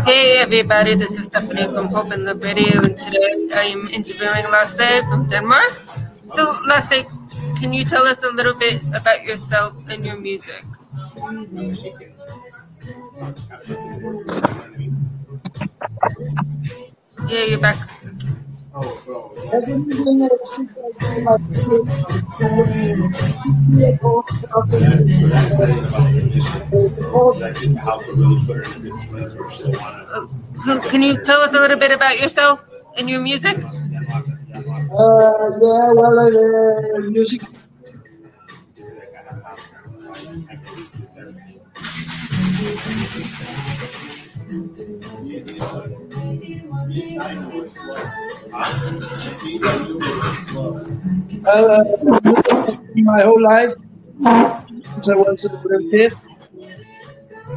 Hey everybody, this is Stephanie from Hope in the Radio, and today I am interviewing Lasse from Denmark. So Lasse, can you tell us a little bit about yourself and your music? Yeah, you're back. So can you tell us a little bit about yourself and your music? Music. My whole life, since I was a little kid,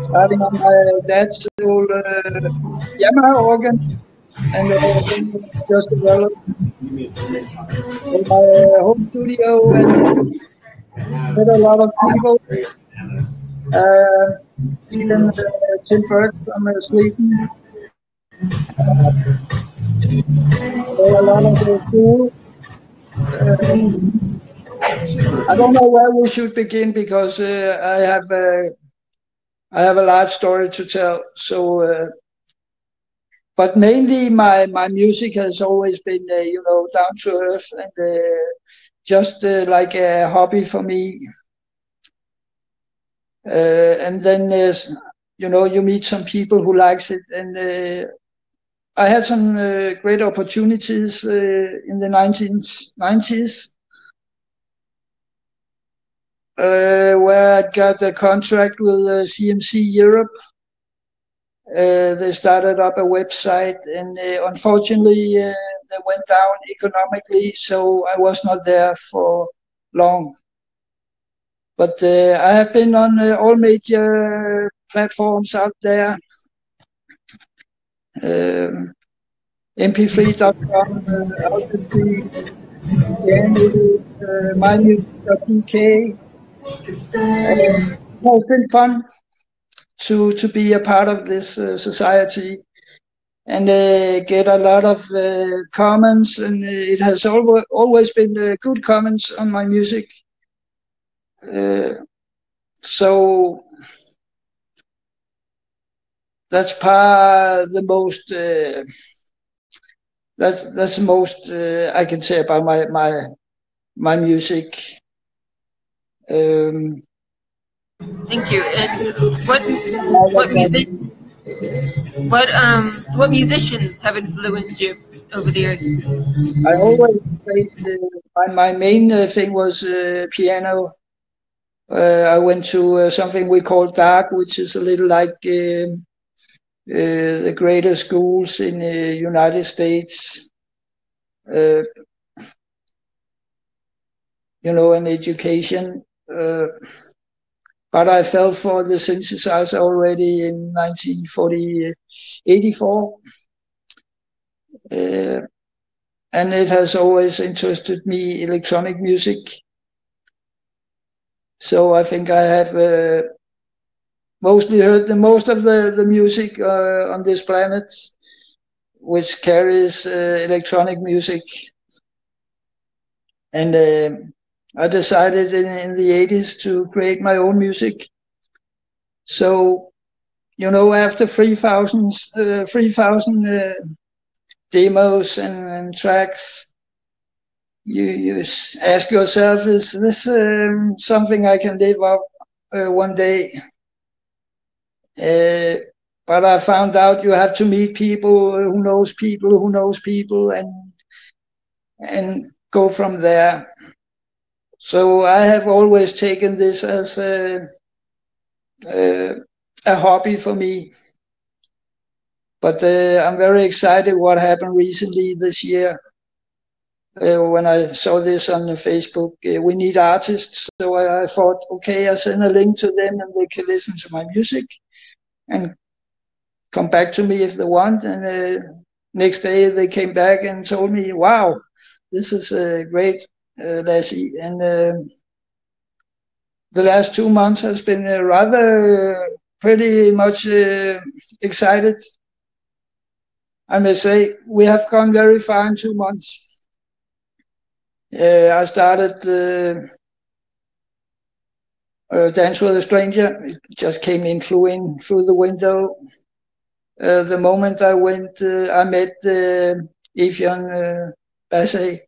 starting on my dad's old Yamaha organ, and just developed in my home studio and met a lot of people. Even Tim Burke from Sweden. A lot of school. I don't know where we should begin because I have a large story to tell. So, but mainly my music has always been down to earth and just like a hobby for me. And then you meet some people who likes it, and I had some great opportunities in the 1990s. Where I got a contract with CMC Europe. They started up a website, and unfortunately they went down economically, so I was not there for long. But I have been on all major platforms out there. mp3.com, mymusic.dk. It's been fun to be a part of this society and get a lot of comments, and it has always been good comments on my music. So that's the most. That's the most I can say about my music. Thank you. And what musicians have influenced you over the years? I always played. My main thing was piano. I went to something we call Dark, which is a little like the greater schools in the United States. An education. But I fell for the synthesizer already in 1984. And it has always interested me, electronic music. So I think I have mostly heard most of the music on this planet, which carries electronic music. And I decided in the 80s to create my own music. So, after 3,000 demos and tracks, you ask yourself, is this something I can live up one day? But I found out you have to meet people who knows people and go from there. So I have always taken this as a hobby for me. But I'm very excited what happened recently this year. When I saw this on Facebook, we need artists. So I thought, okay, I'll send a link to them and they can listen to my music and come back to me if they want. And next day they came back and told me, wow, this is great, Lasse. And the last 2 months has been rather pretty much excited. I must say, we have gone very far in 2 months. I started Dance with a Stranger. It just came in, flew in through the window. The moment I went, I met Evian Basse.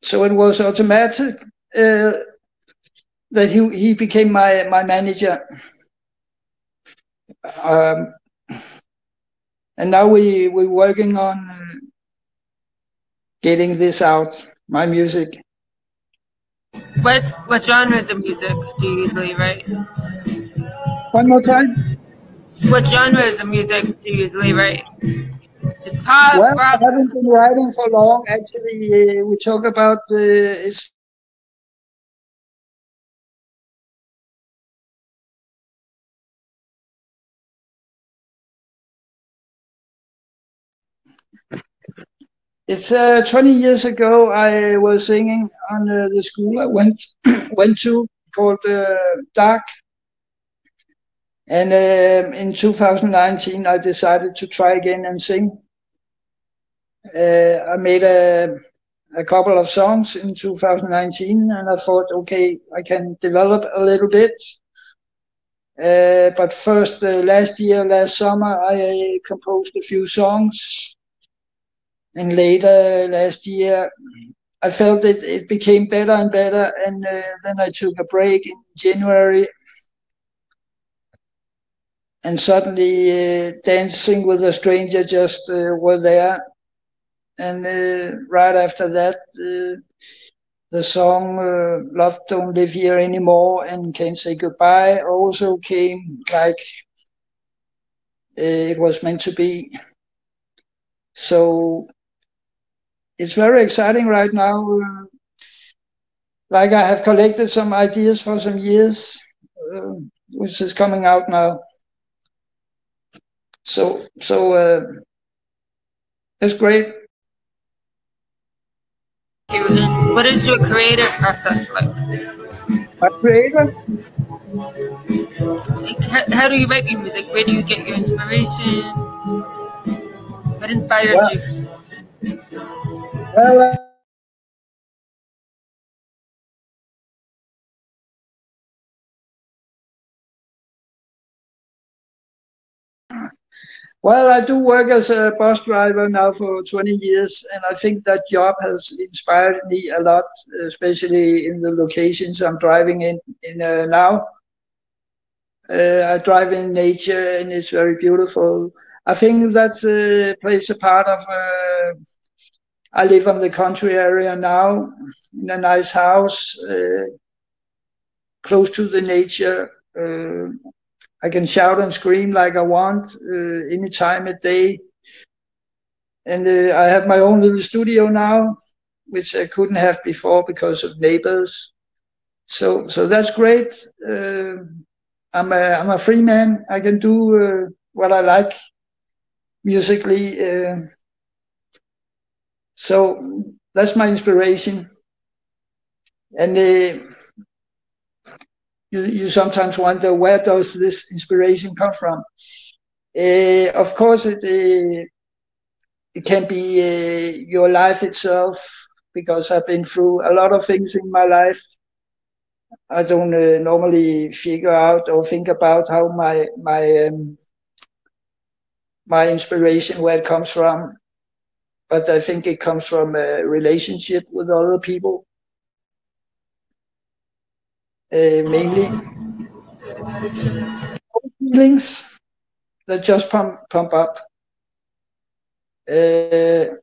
So it was automatic that he became my manager. And now we're working on getting this out, my music. What genres of music do you usually write? One more time. What genres of music do you usually write? It's pop, Well, rock. I haven't been writing for long. Actually, we talk about it's 20 years ago. I was singing on the school I went to called Dark, and in 2019 I decided to try again and sing. I made a couple of songs in 2019, and I thought, okay, I can develop a little bit. But first, last summer, I composed a few songs, and later last year, I felt it became better and better, and then I took a break in January, and suddenly Dancing with a Stranger just were there, and right after that, the song Love Don't Live Here Anymore and Can't Say Goodbye also came like it was meant to be. So it's very exciting right now. Like I have collected some ideas for some years, which is coming out now. So it's great. What is your creative process like? My creator? How do you write your music? Where do you get your inspiration? What inspires you? Well, Well, I do work as a bus driver now for 20 years, and I think that job has inspired me a lot, especially in the locations I'm driving in now. I drive in nature, and it's very beautiful. I think that plays a part of. I live on the country area now, in a nice house, close to the nature. I can shout and scream like I want any time of day. And I have my own little studio now, which I couldn't have before because of neighbors. So that's great. I'm a free man. I can do what I like musically. So that's my inspiration. And you sometimes wonder, where does this inspiration come from? Of course, it can be your life itself, because I've been through a lot of things in my life. I don't normally figure out or think about how my inspiration, where it comes from, but I think it comes from a relationship with other people, mainly feelings that just pump up. And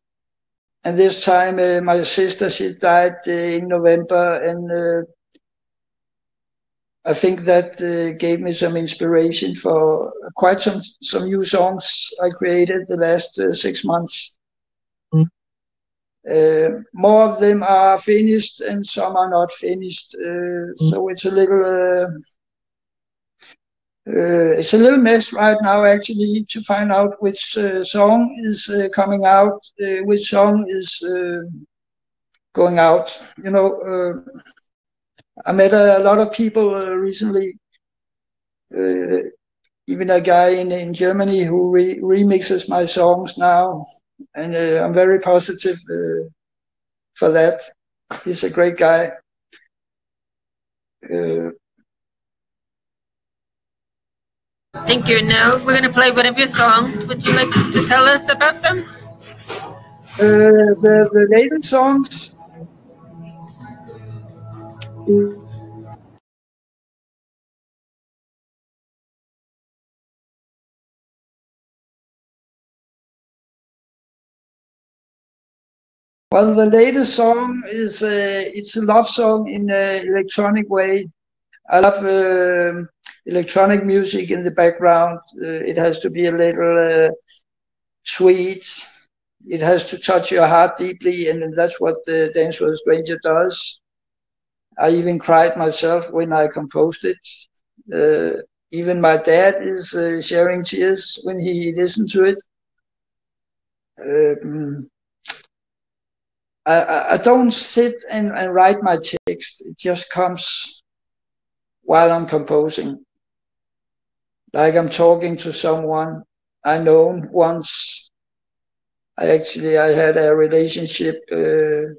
this time, my sister, she died in November, and I think that gave me some inspiration for quite some new songs I created the last 6 months. More of them are finished and some are not finished. So it's a little mess right now, actually, to find out which song is coming out, which song is going out. I met a lot of people recently even a guy in Germany who remixes my songs now, and I'm very positive for that. He's a great guy. Thank you. Now we're going to play one of your songs. Would you like to tell us about them? The latest songs. Well, the latest song is it's a love song in an electronic way. I love electronic music in the background. It has to be a little sweet. It has to touch your heart deeply, and that's what the Dance with a Stranger does. I even cried myself when I composed it. Even my dad is sharing tears when he listened to it. I don't sit and write my text. It just comes while I'm composing. Like I'm talking to someone I known once. I had a relationship 2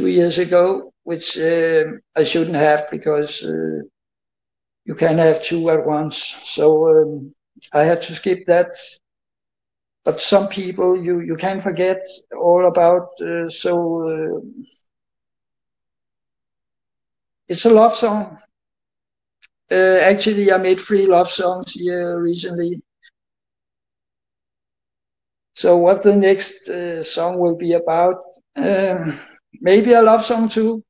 years ago, which I shouldn't have, because you can't have two at once. So I had to skip that. But some people you can't forget all about. It's a love song. Actually, I made 3 love songs here recently. So what the next song will be about? Maybe a love song too.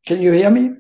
Can you hear me?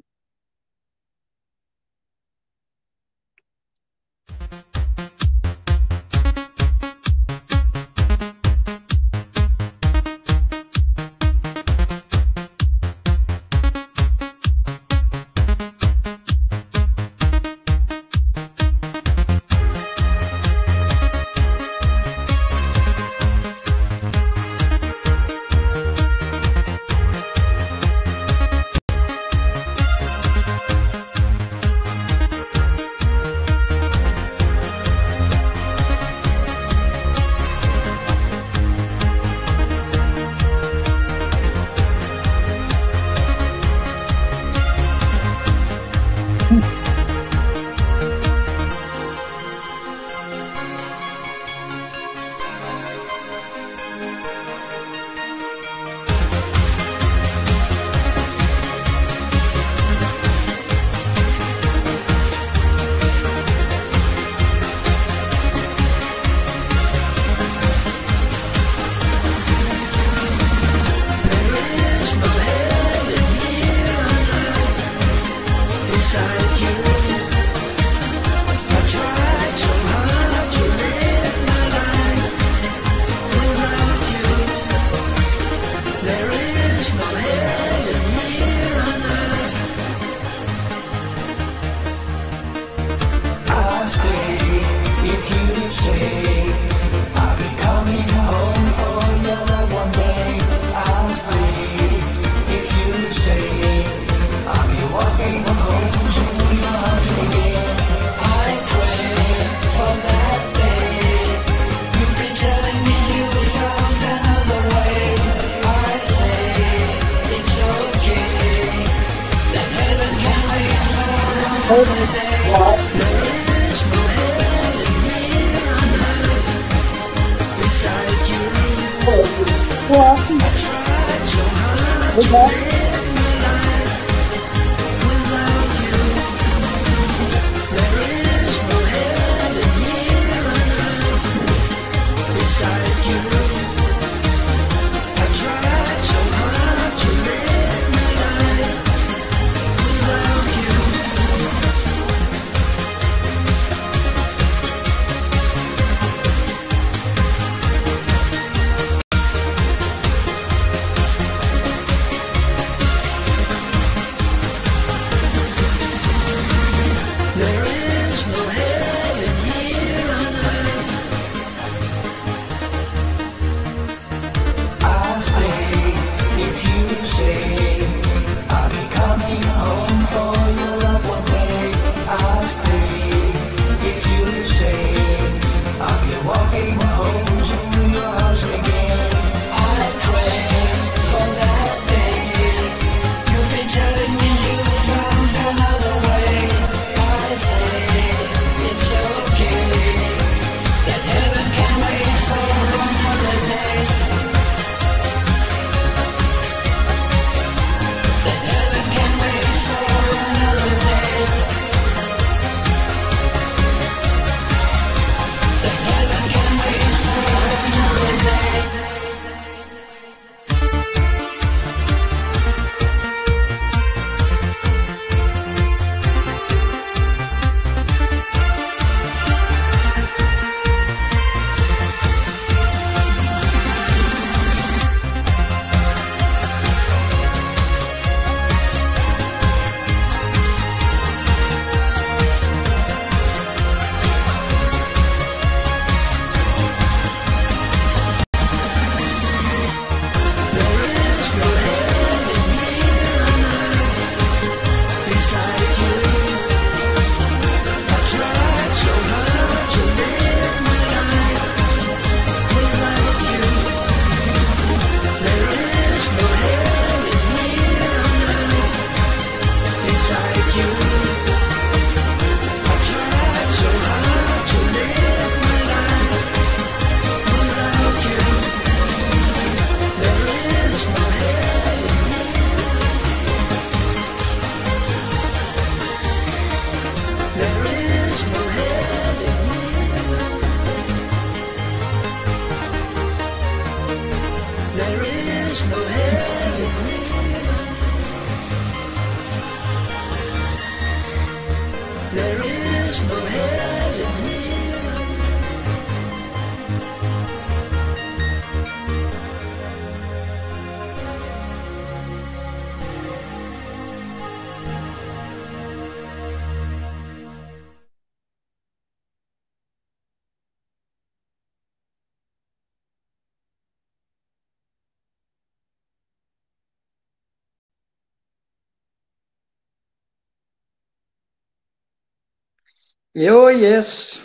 Oh, yes.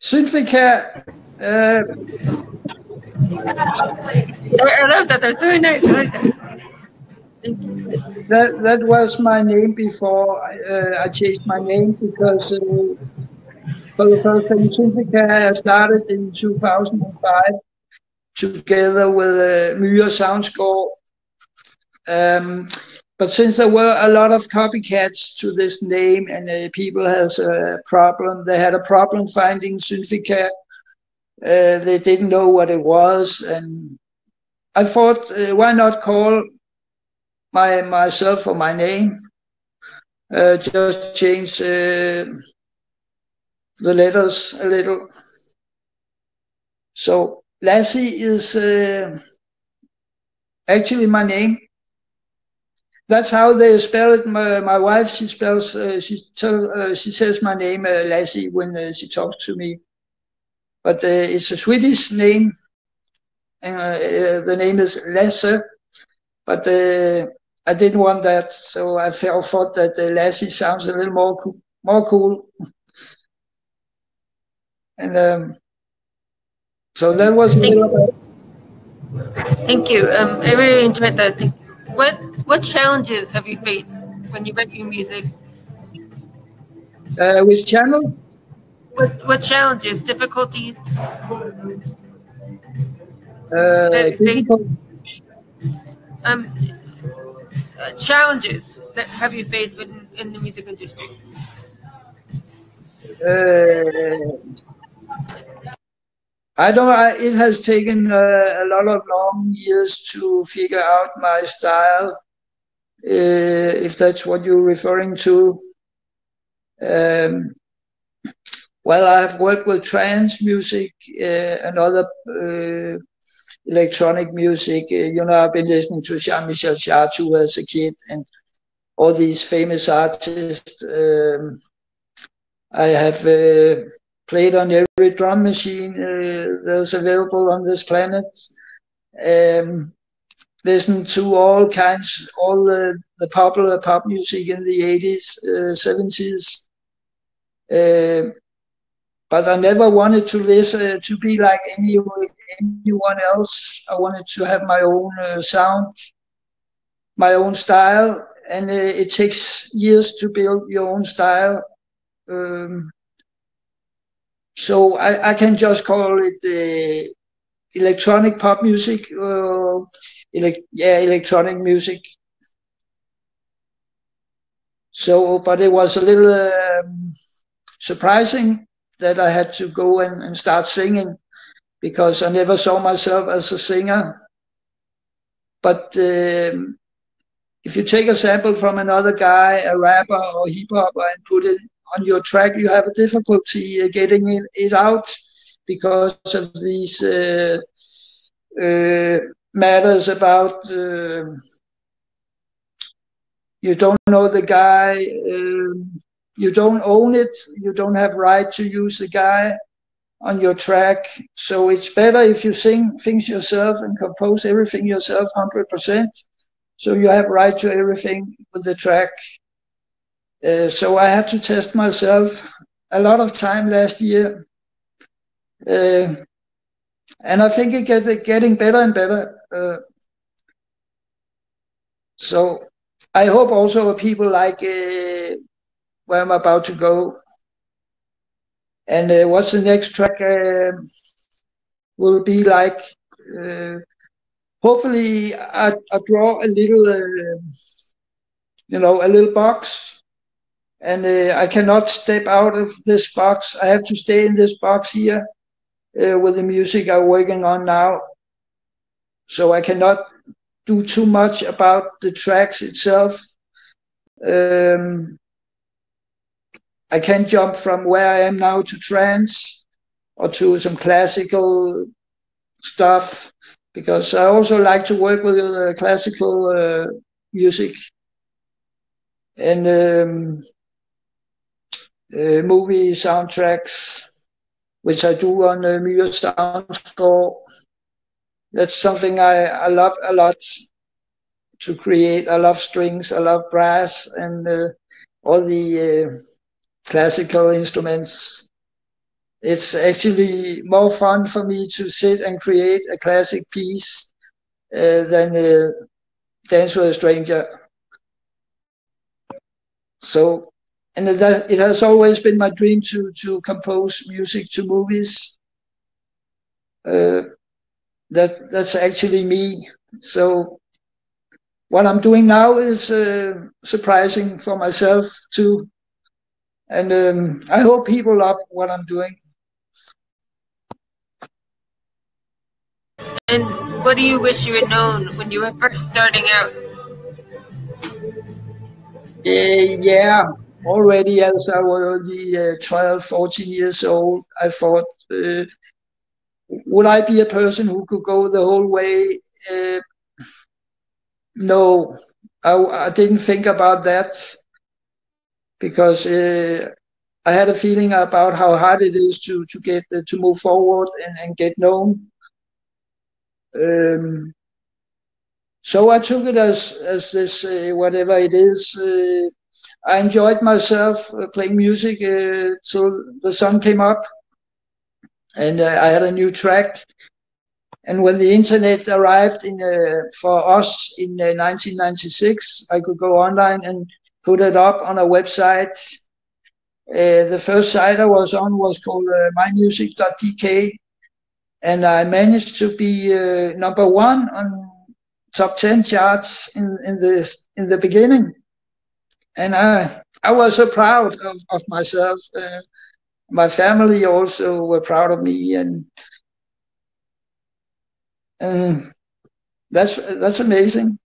Synthicare. I love that. That's very nice. I like that. Thank you. That was my name before I changed my name because for the first time, Synthicare I started in 2005 together with Myre Soundscore. But since there were a lot of copycats to this name and people has a problem, they had a problem finding Synthicare. They didn't know what it was, and I thought, why not call myself or my name? Just change the letters a little. So Lasse is actually my name. That's how they spell it. My wife, she spells, she says my name Lasse when she talks to me. But it's a Swedish name, and the name is Lasse. But I didn't want that, so I thought that Lasse sounds a little more cool. And so that was a little about. Thank you. I really enjoyed that. What challenges have you faced when you write your music? Which channel? What challenges, difficulties that you faced? Difficult. Um, challenges that have you faced in the music industry? I don't. It has taken a lot of long years to figure out my style, if that's what you're referring to. Um, well, I've worked with trance music and other electronic music. I've been listening to Jean-Michel Jarre as a kid, and all these famous artists. I have played on every drum machine that's available on this planet. Listened to all the popular pop music in the 80s, 70s. But I never wanted to listen to be like anyone else. I wanted to have my own sound, my own style, and it takes years to build your own style. So I can just call it electronic pop music. Electronic music. So, but it was a little surprising that I had to go and start singing because I never saw myself as a singer. But if you take a sample from another guy, a rapper or hip hopper, and put it on your track, you have a difficulty getting it out because of these matters about you don't know the guy, you don't own it, you don't have right to use the guy on your track. So it's better if you sing things yourself and compose everything yourself 100%. So you have right to everything with the track. So I had to test myself a lot of time last year. And I think it's getting better and better. So I hope also people like where I'm about to go. And what's the next track will be like. Hopefully I draw a little, a little box. And I cannot step out of this box. I have to stay in this box here with the music I'm working on now. So I cannot do too much about the tracks itself. I can jump from where I am now to trance or to some classical stuff because I also like to work with classical music and movie soundtracks, which I do on Myre Soundscore. That's something I love a lot to create. I love strings, I love brass, and all the classical instruments. It's actually more fun for me to sit and create a classic piece than dance with a stranger. So, and it has always been my dream to compose music to movies. That's actually me. So what I'm doing now is surprising for myself too, and I hope people love what I'm doing. And what do you wish you had known when you were first starting out? Yeah, already as I was only 12, 14 years old, I thought, would I be a person who could go the whole way? No, I didn't think about that because I had a feeling about how hard it is to get to move forward and get known. So I took it as this whatever it is. I enjoyed myself playing music till the sun came up, and I had a new track. And when the internet arrived for us in 1996, I could go online and put it up on a website. The first site I was on was called mymusic.dk, and I managed to be number one on top 10 charts in the beginning. And I was so proud of myself. My family also were proud of me, and that's amazing.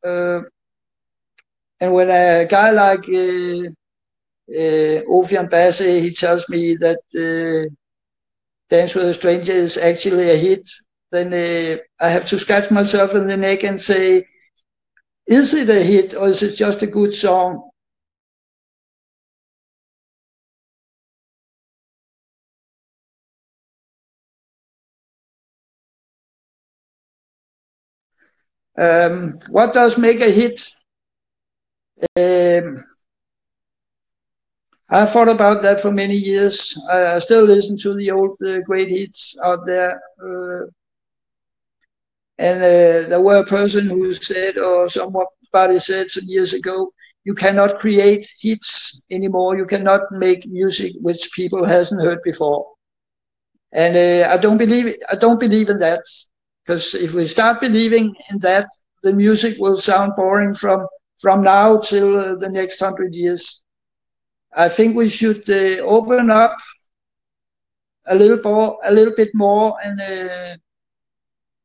And when a guy like Ofian Basse, he tells me that Dance with a Stranger is actually a hit, then I have to scratch myself in the neck and say, is it a hit or is it just a good song? What does make a hit? I thought about that for many years. I still listen to the old great hits out there. And there were a person who said, or somebody said some years ago, you cannot create hits anymore. You cannot make music which people hasn't heard before. And I don't believe in that, because if we start believing in that, the music will sound boring from now till the next 100 years. I think we should open up a little bit more, and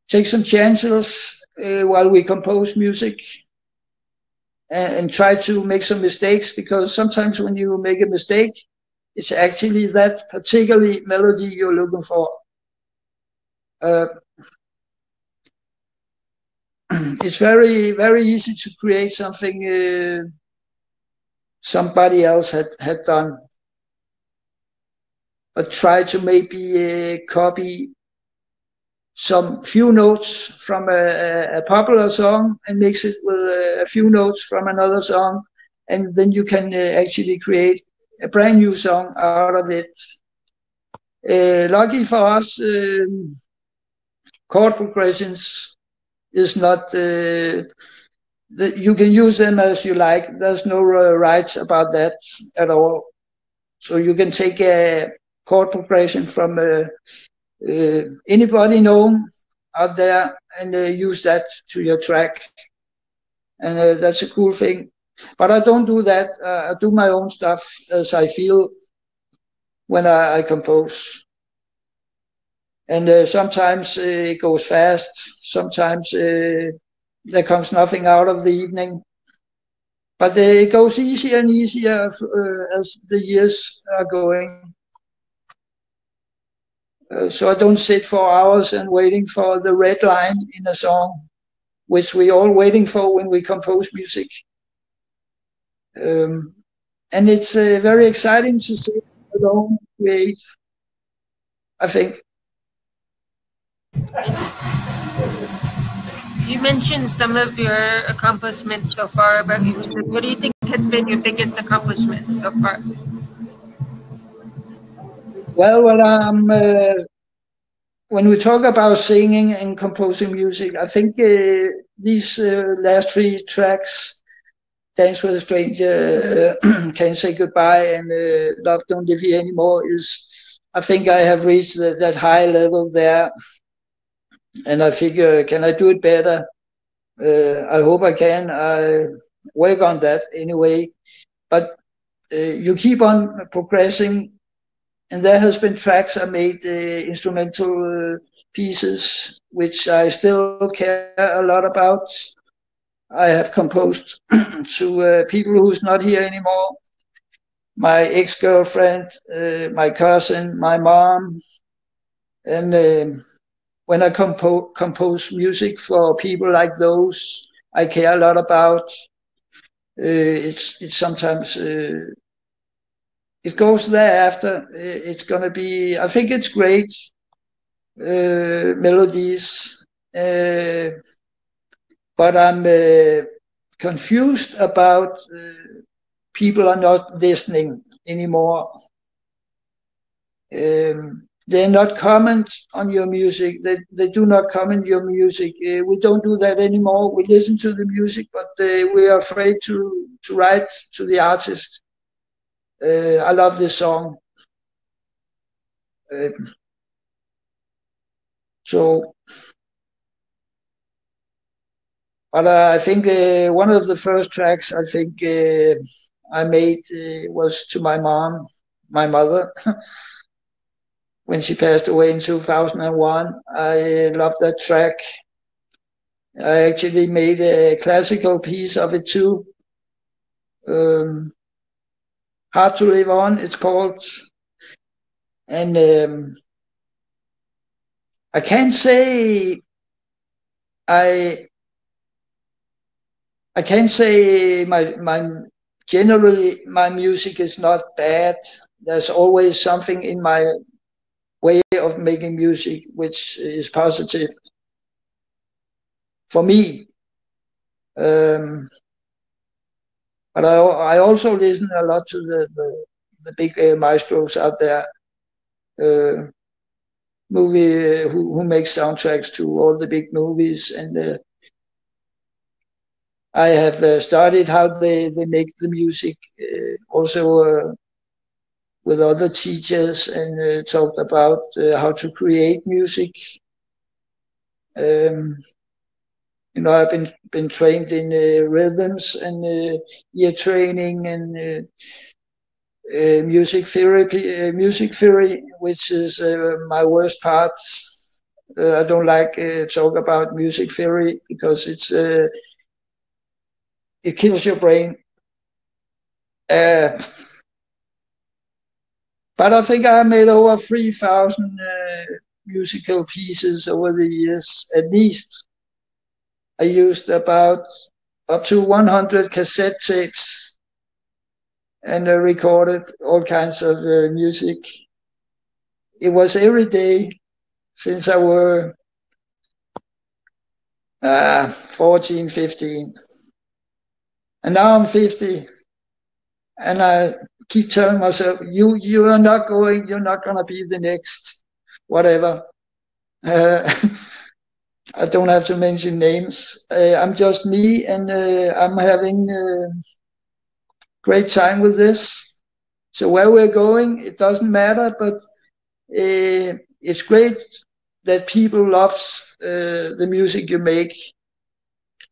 take some chances while we compose music, and try to make some mistakes, because sometimes when you make a mistake, it's actually that particular melody you're looking for. It's very, very easy to create something somebody else had done, but try to maybe copy some few notes from a popular song and mix it with a few notes from another song, and then you can actually create a brand new song out of it. Lucky for us, chord progressions is not you can use them as you like. There's no rights about that at all. So you can take a chord progression from anybody known out there and use that to your track, and that's a cool thing. But I don't do that. I do my own stuff as I feel when I compose, and sometimes it goes fast, sometimes there comes nothing out of the evening, but it goes easier and easier as the years are going. So I don't sit for hours and waiting for the red line in a song, which we all waiting for when we compose music. And it's very exciting to sit alone, create, I think. You mentioned some of your accomplishments so far about your music. What do you think has been your biggest accomplishment so far? Well, when we talk about singing and composing music, I think these last three tracks, Dance with a Stranger, Can't Say Goodbye, and Love Don't Live Here Anymore, I think I have reached that high level there. And I figure, can I do it better? I hope I can. I work on that anyway. But you keep on progressing, and there has been tracks I made, instrumental pieces, which I still care a lot about. I have composed to people who's not here anymore. My ex-girlfriend, my cousin, my mom, and when I compose music for people like those I care a lot about, it's sometimes it goes thereafter. It's gonna be. I think it's great melodies, but I'm confused about people are not listening anymore. They not comment on your music. They do not comment your music. We don't do that anymore. We listen to the music, but we are afraid to write to the artist. I love this song. Uh, so, but I think one of the first tracks I think I made was to my mom, my mother, when she passed away in 2001. I love that track. I actually made a classical piece of it too. Um, Hard to Live On, it's called. And I can't say I I can't say my generally my music is not bad. There's always something in my way of making music which is positive for me. Um, but I also listen a lot to the big maestros out there, uh, who make soundtracks to all the big movies, and I have studied how they make the music, also with other teachers, and talked about how to create music. Um, I've been trained in rhythms and ear training and music theory, which is my worst part. I don't like talk about music theory because it kills your brain. Uh, but I think I made over 3,000 musical pieces over the years, at least. I used about up to 100 cassette tapes and recorded all kinds of music. It was every day since I were 14, 15. And now I'm 50. And I keep telling myself, you're not gonna be the next whatever. Uh, I don't have to mention names. I'm just me, and I'm having a great time with this. So where we're going, it doesn't matter, but it's great that people love the music you make,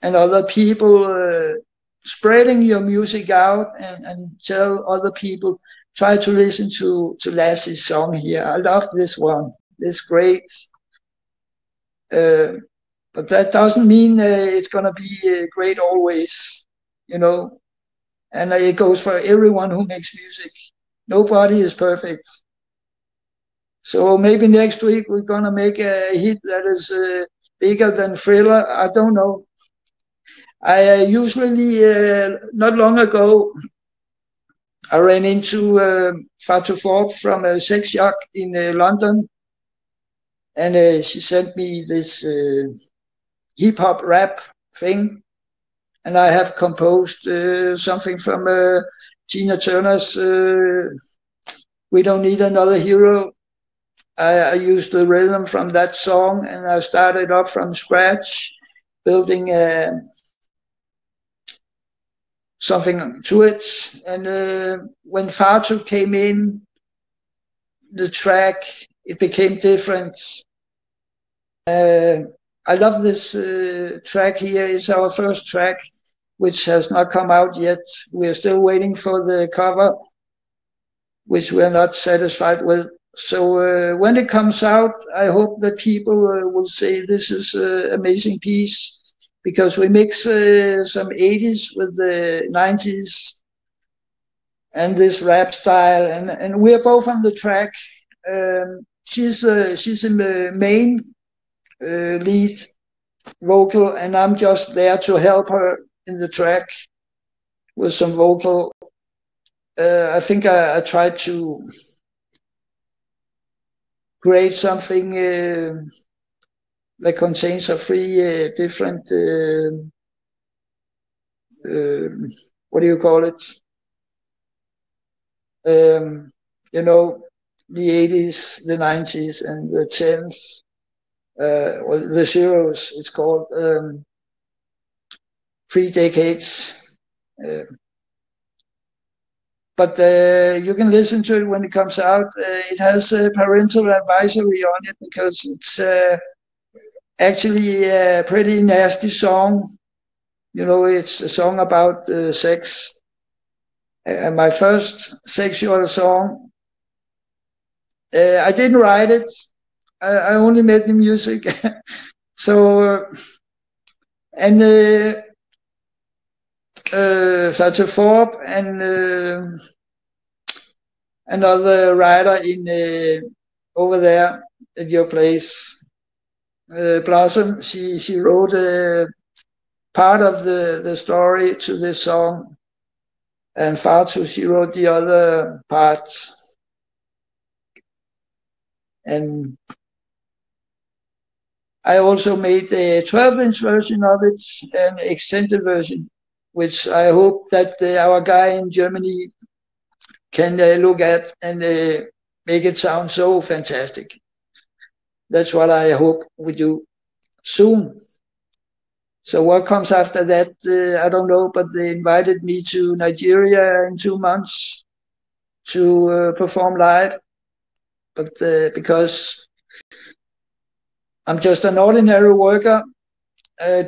and other people spreading your music out, and tell other people, try to listen to Lasse's song here. I love this one. It's great. Uh, but that doesn't mean it's going to be great always, you know. And it goes for everyone who makes music. Nobody is perfect. So maybe next week we're going to make a hit that is bigger than Thriller. I don't know. I usually, not long ago, I ran into Fatu Ford from Sex Shock in London, and she sent me this hip hop rap thing, and I have composed something from Tina Turner's We Don't Need Another Hero. I used the rhythm from that song, and I started up from scratch, building something to it. And when Fatu came in, the track, it became different. I love this track here. It's our first track, which has not come out yet. We're still waiting for the cover, which we're not satisfied with. So when it comes out, I hope that people will say this is an amazing piece, because we mix some 80s with the 90s and this rap style, and we're both on the track. She's in the main lead vocal, and I'm just there to help her in the track with some vocal. I think I tried to create something that contains a three different, what do you call it? You know, the 80s, the 90s, and the 10s, or the zeros, it's called, 3 decades. But you can listen to it when it comes out. It has a parental advisory on it, because it's actually a pretty nasty song. You know, it's a song about sex. My first sexual song. I didn't write it. I only made the music. So, and such a Forbes and another writer in over there at your place, Blossom. She wrote part of the story to this song, and Fatu, she wrote the other parts. And I also made a 12-inch version of it, an extended version, which I hope that our guy in Germany can look at and make it sound so fantastic. That's what I hope we do soon. So what comes after that, I don't know, but they invited me to Nigeria in 2 months to perform live. But because I'm just an ordinary worker,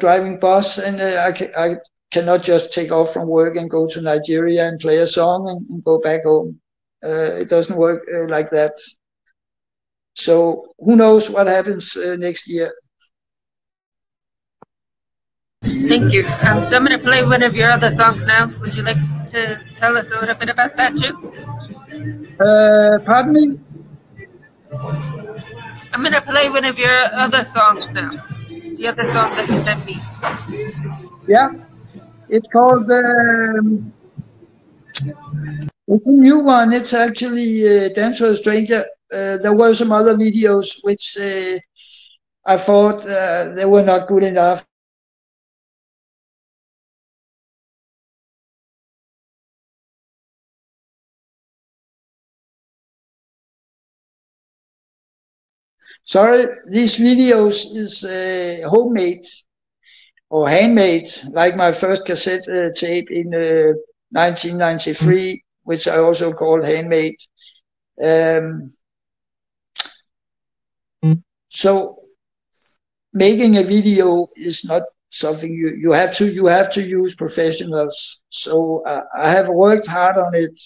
driving bus, and I cannot just take off from work and go to Nigeria and play a song and go back home. It doesn't work like that. So who knows what happens next year. Thank you. So I'm going to play one of your other songs now. Would you like to tell us a little bit about that too? Pardon me? I'm going to play one of your other songs now. The other song that you sent me. Yeah, it's called, it's a new one. It's actually Dance with a Stranger. There were some other videos which I thought they were not good enough. Sorry, these videos is homemade or handmade, like my first cassette tape in 1993, which I also called handmade. So making a video is not something you have to use professionals. So I have worked hard on it.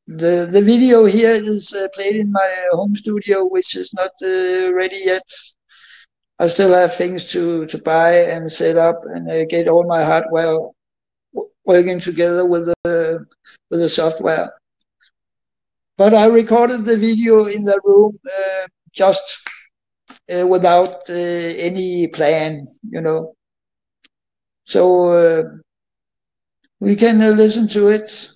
The video here is played in my home studio, which is not ready yet. I still have things to buy and set up and get all my hardware working together with the software. But I recorded the video in the room just without any plan, you know. So we can listen to it.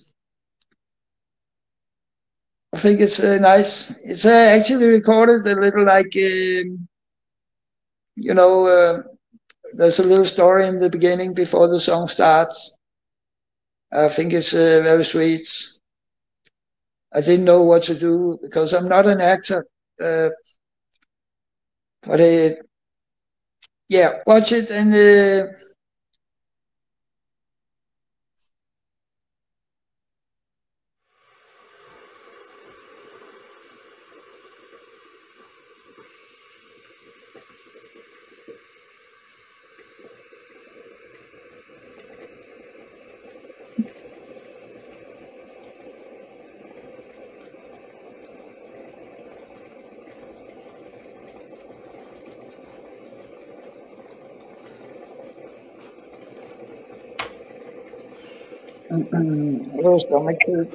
I think it's nice. It's actually recorded a little like, you know, there's a little story in the beginning before the song starts. I think it's very sweet. I didn't know what to do because I'm not an actor. But yeah, watch it and oh, stomach ache.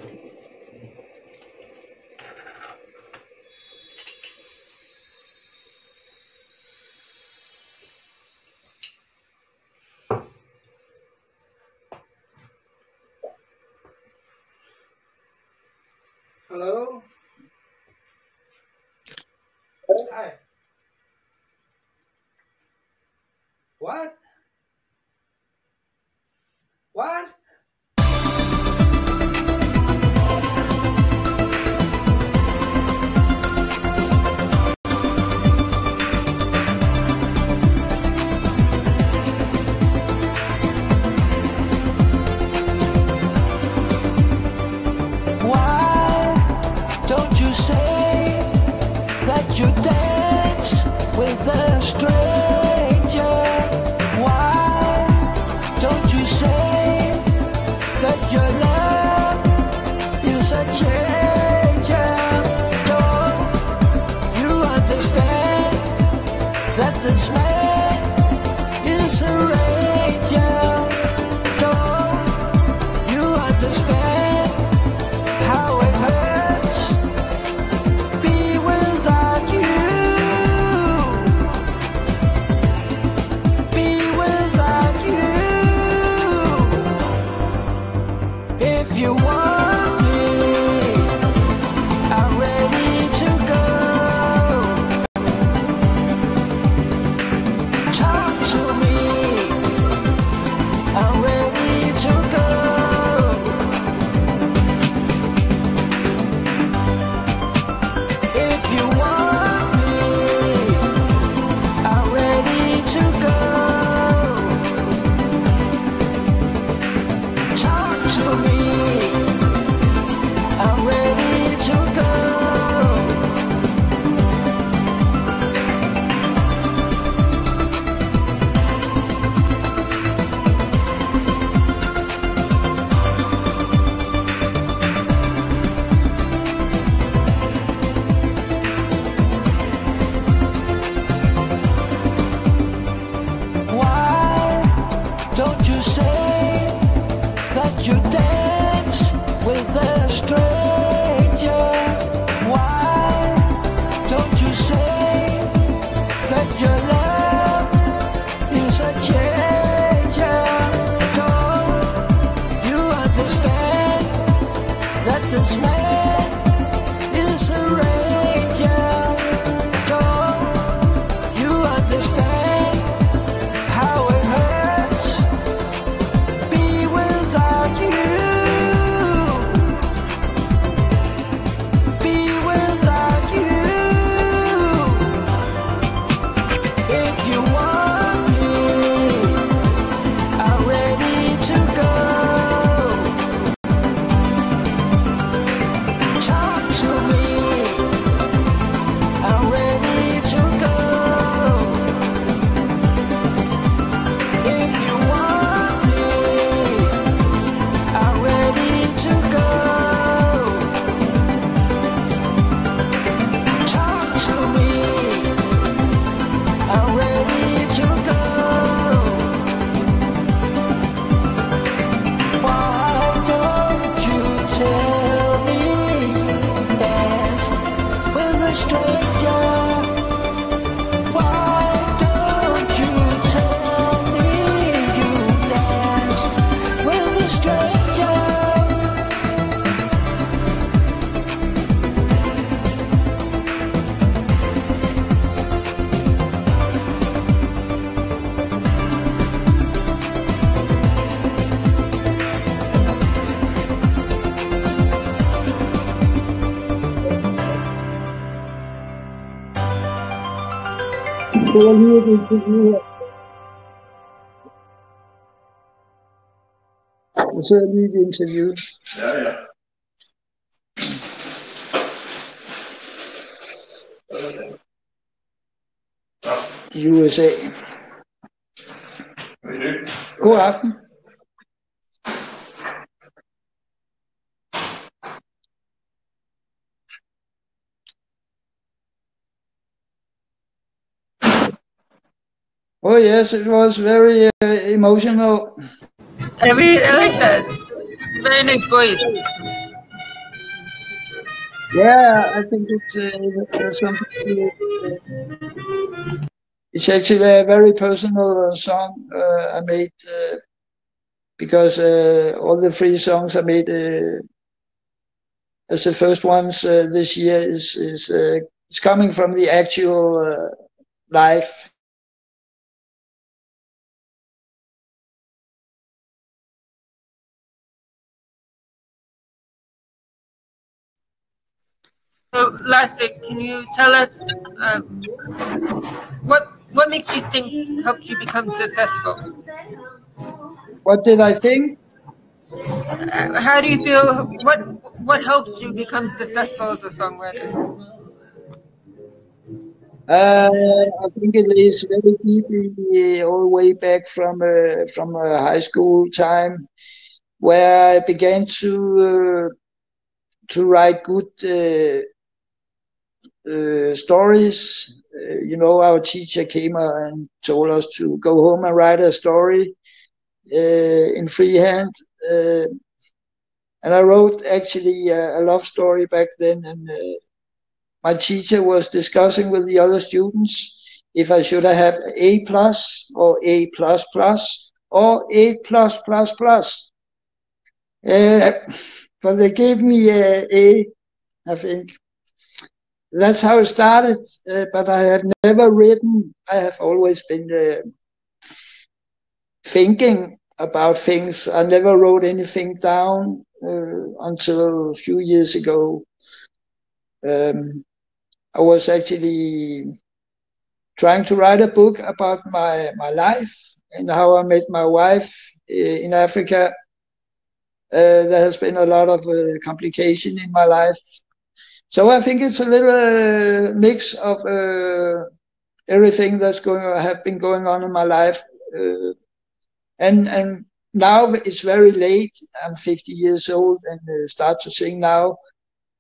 Hello? Hi. What? What? Don't you say that you dance with a stranger? Why don't you say sidder lige et interview her. Jeg sidder lige et interview. Ja, ja. USA. God aften. Oh yes, it was very emotional. I like that. Very nice voice. Yeah, I think it's something. It's actually a very personal song I made because all the 3 songs I made as the first ones this year is coming from the actual life. So, Lasse, can you tell us what makes you think helped you become successful? What did I think? How do you feel? What helped you become successful as a songwriter? I think it is very deeply all the way back from high school time, where I began to write good stories. Our teacher came and told us to go home and write a story in freehand. And I wrote actually a love story back then, and my teacher was discussing with the other students if I should have A plus or A plus plus or A plus plus plus. But they gave me A, I think. That's how it started, but I have never written. I have always been thinking about things. I never wrote anything down until a few years ago. I was actually trying to write a book about my life and how I met my wife in Africa. There has been a lot of complication in my life. So I think it's a little mix of everything that's have been going on in my life. And now it's very late. I'm 50 years old and start to sing now.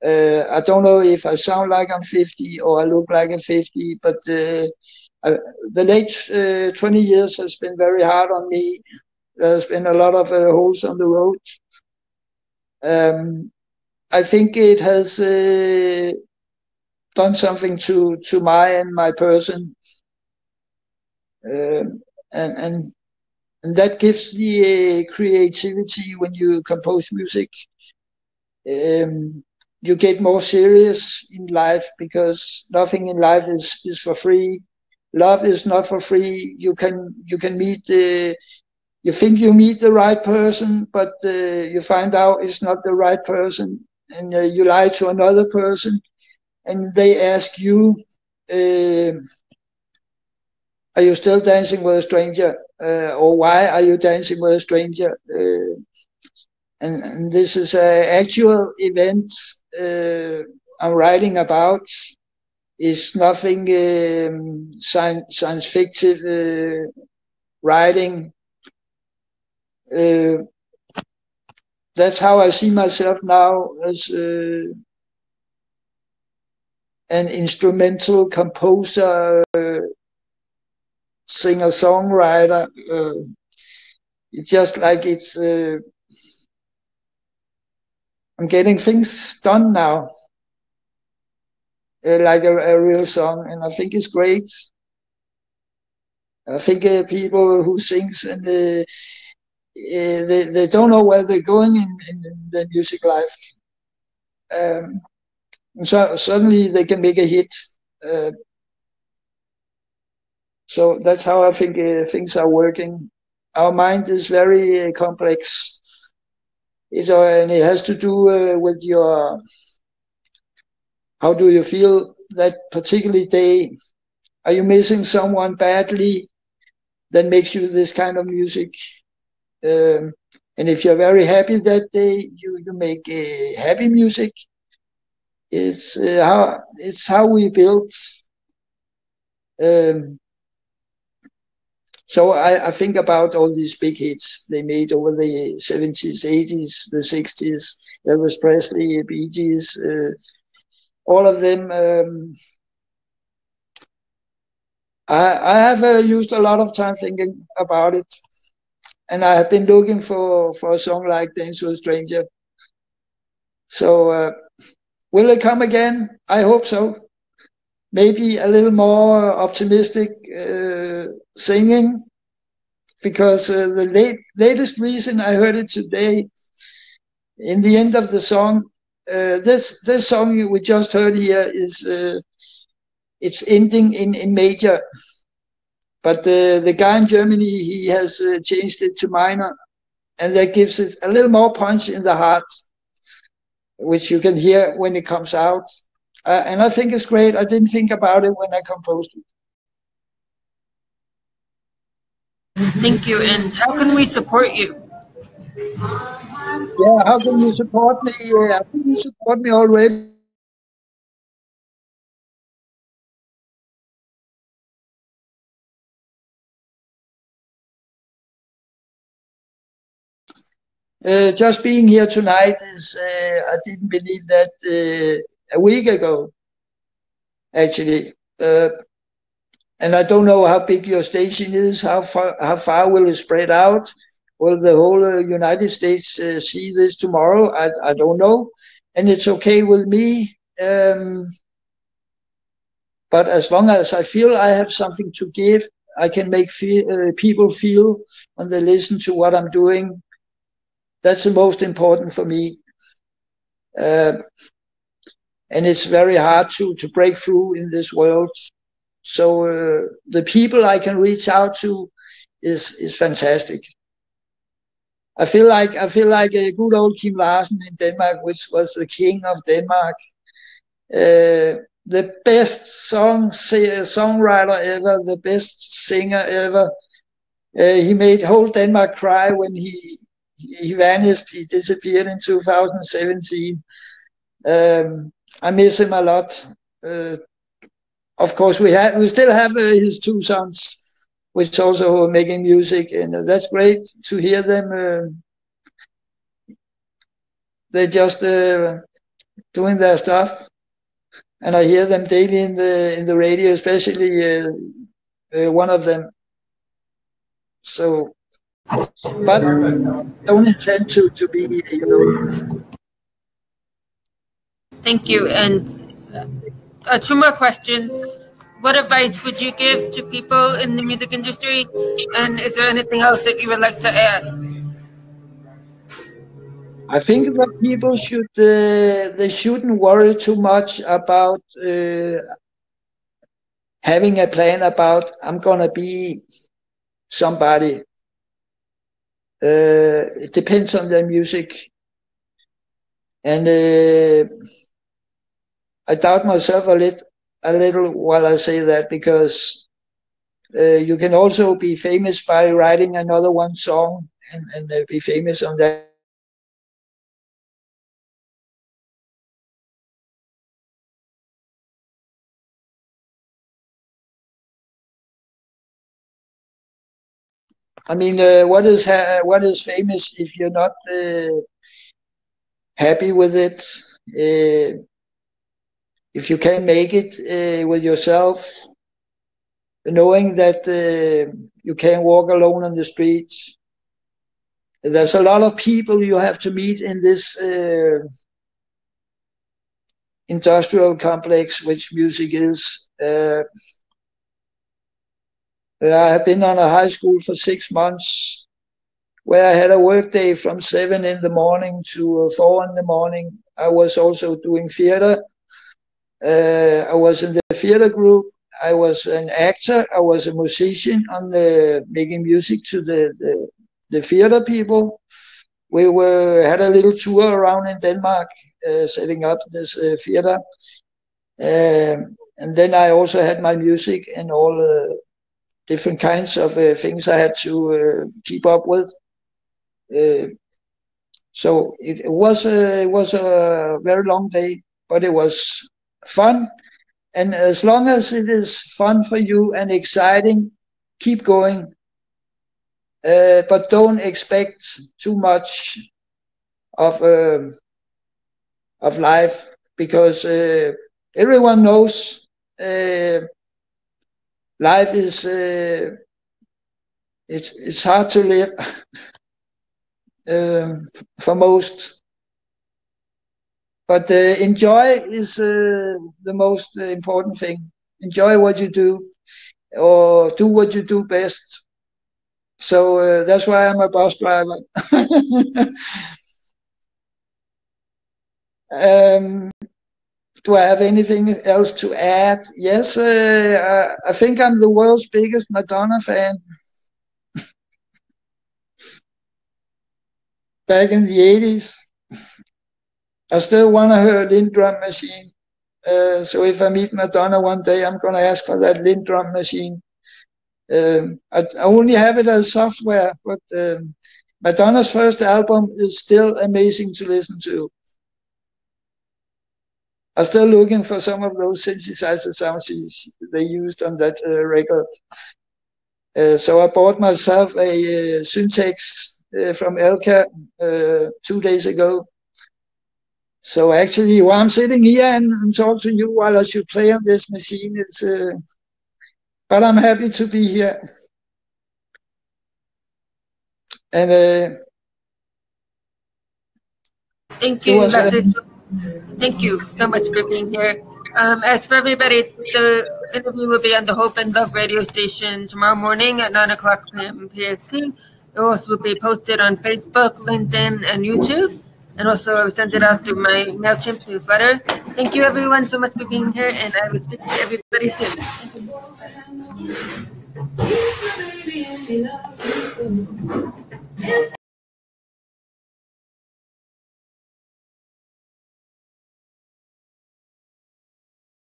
I don't know if I sound like I'm 50 or I look like I'm 50, but the late 20 years has been very hard on me. There's been a lot of holes on the road. I think it has done something to my person, and that gives the creativity when you compose music. You get more serious in life because nothing in life is for free. Love is not for free. You can meet you think you meet the right person, but you find out it's not the right person, and you lie to another person, and they ask you, "Are you still dancing with a stranger?" Or "Why are you dancing with a stranger?" And this is an actual event I'm writing about. It's nothing science fiction writing. That's how I see myself now, as an instrumental composer, singer-songwriter. It's just like I'm getting things done now, like a real song, and I think it's great. I think people who sings and they don't know where they're going in their music life. So suddenly they can make a hit. So that's how I think things are working. Our mind is very complex. And it has to do with how do you feel that particular day? Are you missing someone badly that makes you this kind of music? And if you're very happy that day, you make happy music. It's how we build. So I think about all these big hits they made over the 70s, 80s, the 60s. Elvis Presley, Bee Gees, all of them. I have used a lot of time thinking about it, and I have been looking for a song like Dance with a Stranger. So will it come again? I hope so. Maybe a little more optimistic singing, because the latest reason I heard it today, in the end of the song, this song we just heard here is it's ending in major, but the guy in Germany, he has changed it to minor, and that gives it a little more punch in the heart, which you can hear when it comes out. And I think it's great. I didn't think about it when I composed it. Thank you. And how can we support you? Yeah, how can you support me? I think you support me already. Just being here tonight is, I didn't believe that a week ago, actually. And I don't know how big your station is, how far will it spread out? Will the whole United States see this tomorrow? I don't know. And it's okay with me. But as long as I feel I have something to give, I can make people feel when they listen to what I'm doing. That's the most important for me. And it's very hard to break through in this world. So the people I can reach out to is fantastic. I feel like a good old Kim Larsen in Denmark, which was the king of Denmark. The best songwriter ever, the best singer ever. He made whole Denmark cry when he vanished. He disappeared in 2017. I miss him a lot. Of course, we still have his two sons, which also are making music, and that's great to hear them. They're just doing their stuff, and I hear them daily in the radio, especially one of them. So, but I don't intend to be, Thank you. And two more questions. What advice would you give to people in the music industry? And is there anything else that you would like to add? I think that people they shouldn't worry too much about having a plan about I'm gonna be somebody. It depends on their music, and I doubt myself a little while I say that, because you can also be famous by writing another one song and be famous on that. I mean, what is famous if you're not happy with it? If you can make it with yourself, knowing that you can't walk alone on the streets. There's a lot of people you have to meet in this industrial complex, which music is. I have been on a high school for 6 months, where I had a work day from 7 in the morning to 4 in the morning. I was also doing theater. I was in the theater group. I was an actor. I was a musician on making music to the theater people. We had a little tour around in Denmark, setting up this theater. And then I also had my music and all different kinds of things I had to keep up with. So it was a very long day, but it was fun. And as long as it is fun for you and exciting, keep going. But don't expect too much of life, because everyone knows life is it's hard to live for most. But enjoy is the most important thing. Enjoy what you do, or do what you do best. So that's why I'm a bus driver. Do I have anything else to add? Yes, I think I'm the world's biggest Madonna fan. Back in the 80s. I still want her Lind drum machine. So if I meet Madonna one day, I'm going to ask for that Lind drum machine. I only have it as software, but Madonna's first album is still amazing to listen to. I'm still looking for some of those synthesizer sounds they used on that record. So I bought myself a Syntax from Elka 2 days ago. So actually, while I'm sitting here and talk to you while I should play on this machine, but I'm happy to be here. And thank you, Lasse. Thank you so much for being here. As for everybody, the interview will be on the Hope and Love radio station tomorrow morning at 9 o'clock p.m. PST. It also will be posted on Facebook, LinkedIn, and YouTube. And also I will send it out through my MailChimp newsletter. Thank you everyone so much for being here, and I will speak to everybody soon.